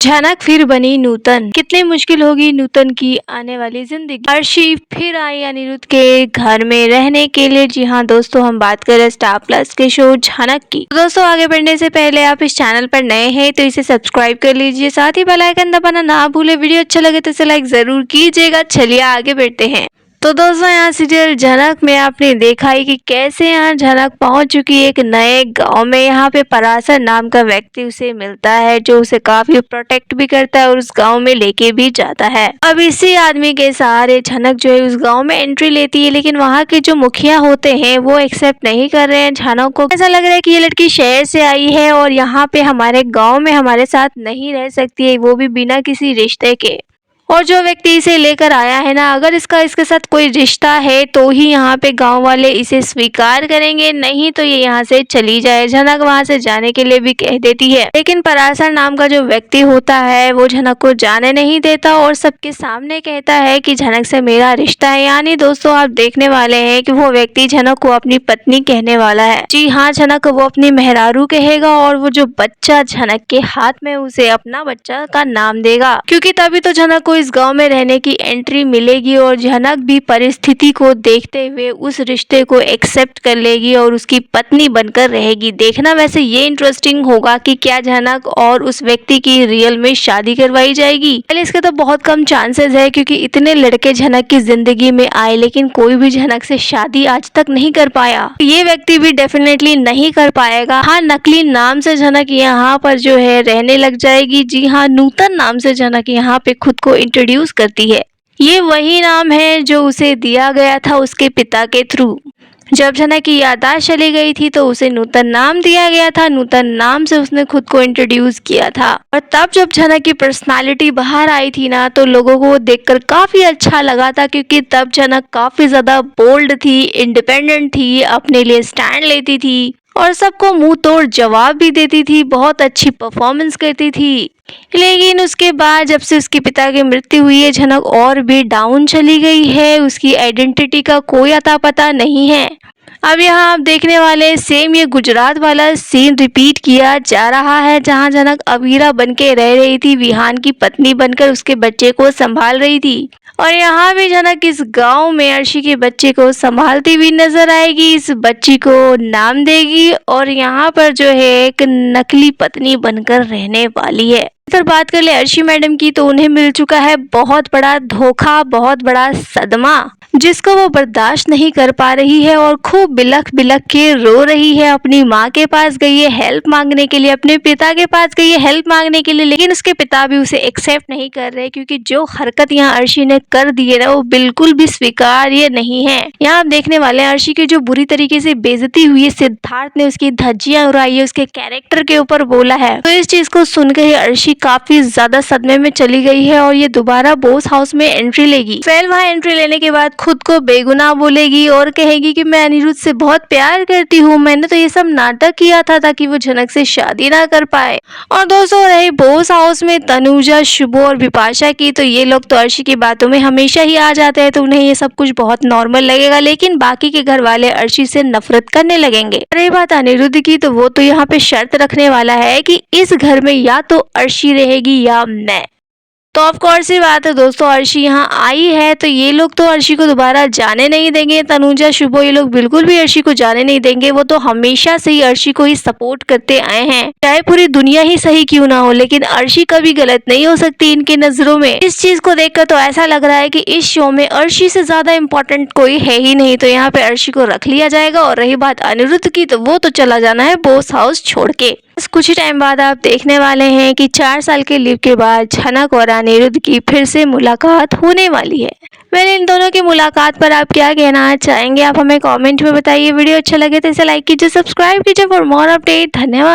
झनक फिर बनी नूतन, कितनी मुश्किल होगी नूतन की आने वाली जिंदगी। अर्शी फिर आई अनिरुद्ध के घर में रहने के लिए। जी हाँ दोस्तों, हम बात कर रहे हैं स्टार प्लस के शो झनक की। तो दोस्तों, आगे बढ़ने से पहले आप इस चैनल पर नए हैं तो इसे सब्सक्राइब कर लीजिए, साथ ही बेल आइकन दबाना ना भूले। वीडियो अच्छा लगे तो इसे लाइक जरूर कीजिएगा। चलिए आगे बढ़ते हैं। तो दोस्तों, यहाँ सीरियल झनक में आपने देखा ही कि कैसे यहाँ झनक पहुंच चुकी है एक नए गांव में। यहाँ पे पराशर नाम का व्यक्ति उसे मिलता है जो उसे काफी प्रोटेक्ट भी करता है और उस गांव में लेके भी जाता है। अब इसी आदमी के सहारे झनक जो है उस गांव में एंट्री लेती है, लेकिन वहाँ के जो मुखिया होते हैं वो एक्सेप्ट नहीं कर रहे हैं झनक को। ऐसा लग रहा है कि ये लड़की शहर से आई है और यहाँ पे हमारे गाँव में हमारे साथ नहीं रह सकती है, वो भी बिना किसी रिश्ते के। और जो व्यक्ति इसे लेकर आया है ना, अगर इसके साथ कोई रिश्ता है तो ही यहाँ पे गांव वाले इसे स्वीकार करेंगे, नहीं तो ये यहाँ से चली जाए। झनक वहाँ से जाने के लिए भी कह देती है, लेकिन पराशर नाम का जो व्यक्ति होता है वो झनक को जाने नहीं देता और सबके सामने कहता है कि झनक से मेरा रिश्ता है। यानी दोस्तों, आप देखने वाले हैं कि वो व्यक्ति झनक को अपनी पत्नी कहने वाला है। जी हाँ, झनक वो अपनी मेहरारू कहेगा और वो जो बच्चा झनक के हाथ में उसे अपना बच्चा का नाम देगा, क्योंकि तभी तो झनक को इस गांव में रहने की एंट्री मिलेगी और झनक भी परिस्थिति को देखते हुए उस रिश्ते को एक्सेप्ट कर लेगी और उसकी पत्नी बनकर रहेगी। देखना वैसे ये इंटरेस्टिंग होगा कि क्या झनक और उस व्यक्ति की रियल में शादी करवाई जाएगी। पहले इसके तो बहुत कम चांसेस है, क्योंकि इतने लड़के झनक की जिंदगी में आए लेकिन कोई भी झनक से शादी आज तक नहीं कर पाया। ये व्यक्ति भी डेफिनेटली नहीं कर पाएगा। हाँ, नकली नाम से झनक यहाँ पर जो है रहने लग जाएगी। जी हाँ, नूतन नाम से झनक यहाँ पे खुद को इंट्रोड्यूस करती है। ये वही नाम है जो उसे दिया गया था उसके पिता के थ्रू। जब झनक की याददाश्त चली गई थी तो उसे नूतन नाम दिया गया था, नूतन नाम से उसने खुद को इंट्रोड्यूस किया था। और तब जब झनक की पर्सनालिटी बाहर आई थी ना, तो लोगों को देखकर काफी अच्छा लगा था, क्योंकि तब झनक काफी ज्यादा बोल्ड थी, इंडिपेंडेंट थी, अपने लिए स्टैंड लेती थी और सबको मुंह तोड़ जवाब भी देती थी, बहुत अच्छी परफॉर्मेंस करती थी। लेकिन उसके बाद जब से उसके पिता की मृत्यु हुई है, झनक और भी डाउन चली गई है। उसकी आइडेंटिटी का कोई अता पता नहीं है। अब यहाँ आप देखने वाले सेम ये गुजरात वाला सीन रिपीट किया जा रहा है, जहाँ झनक अबीरा बन के रह रही थी, विहान की पत्नी बनकर उसके बच्चे को संभाल रही थी। और यहाँ भी झनक इस गांव में अर्शी के बच्चे को संभालती हुई नजर आएगी, इस बच्ची को नाम देगी और यहाँ पर जो है एक नकली पत्नी बनकर रहने वाली है। अगर बात कर ले अर्शी मैडम की, तो उन्हें मिल चुका है बहुत बड़ा धोखा, बहुत बड़ा सदमा, जिसको वो बर्दाश्त नहीं कर पा रही है और खूब बिलख बिलख के रो रही है। अपनी माँ के पास गई है हेल्प मांगने के लिए, अपने पिता के पास गई है हेल्प मांगने के लिए, लेकिन उसके पिता भी उसे एक्सेप्ट नहीं कर रहे, क्योंकि जो हरकत यहाँ अर्शी ने कर दी है ना, वो बिल्कुल भी स्वीकार्य नहीं है। यहाँ आप देखने वाले हैं अर्शी की जो बुरी तरीके से बेइज्जती हुई है, सिद्धार्थ ने उसकी धज्जियां उड़ाई है, उसके कैरेक्टर के ऊपर बोला है। तो इस चीज को सुनकर अर्शी काफी ज्यादा सदमे में चली गई है और ये दोबारा बोस हाउस में एंट्री लेगी। फिर वहाँ एंट्री लेने के बाद खुद को बेगुनाह बोलेगी और कहेगी कि मैं अनिरुद्ध से बहुत प्यार करती हूँ, मैंने तो ये सब नाटक किया था ताकि वो झनक से शादी ना कर पाए। और दोस्तों, रही बोस हाउस में तनुजा, शुभो और विपाशा की, तो ये लोग तो अर्शी की बातों में हमेशा ही आ जाते हैं, तो उन्हें ये सब कुछ बहुत नॉर्मल लगेगा, लेकिन बाकी के घर वाले अर्शी से नफरत करने लगेंगे। रही बात अनिरुद्ध की, तो वो तो यहाँ पे शर्त रखने वाला है कि इस घर में या तो अर्शी रहेगी या मैं। तो ऑफ कोर्स ही बात है दोस्तों, अर्शी यहाँ आई है तो ये लोग तो अर्शी को दोबारा जाने नहीं देंगे। तनुजा, शुभो ये लोग बिल्कुल भी अर्शी को जाने नहीं देंगे। वो तो हमेशा से ही अर्शी को ही सपोर्ट करते आए हैं, चाहे पूरी दुनिया ही सही क्यों ना हो, लेकिन अर्शी कभी गलत नहीं हो सकती इनकी नजरों में। इस चीज को देखकर तो ऐसा लग रहा है कि इस शो में अर्शी से ज्यादा इम्पोर्टेंट कोई है ही नहीं, तो यहाँ पे अर्शी को रख लिया जाएगा। और रही बात अनिरुद्ध की, तो वो तो चला जाना है बोस हाउस छोड़ के। कुछ ही टाइम बाद आप देखने वाले हैं कि 4 साल के लीव के बाद झनक और अनिरुद्ध की फिर से मुलाकात होने वाली है। वैसे इन दोनों की मुलाकात पर आप क्या कहना चाहेंगे, आप हमें कमेंट में बताइए। वीडियो अच्छा लगे तो इसे लाइक कीजिए, सब्सक्राइब कीजिए फॉर मोर अपडेट। धन्यवाद।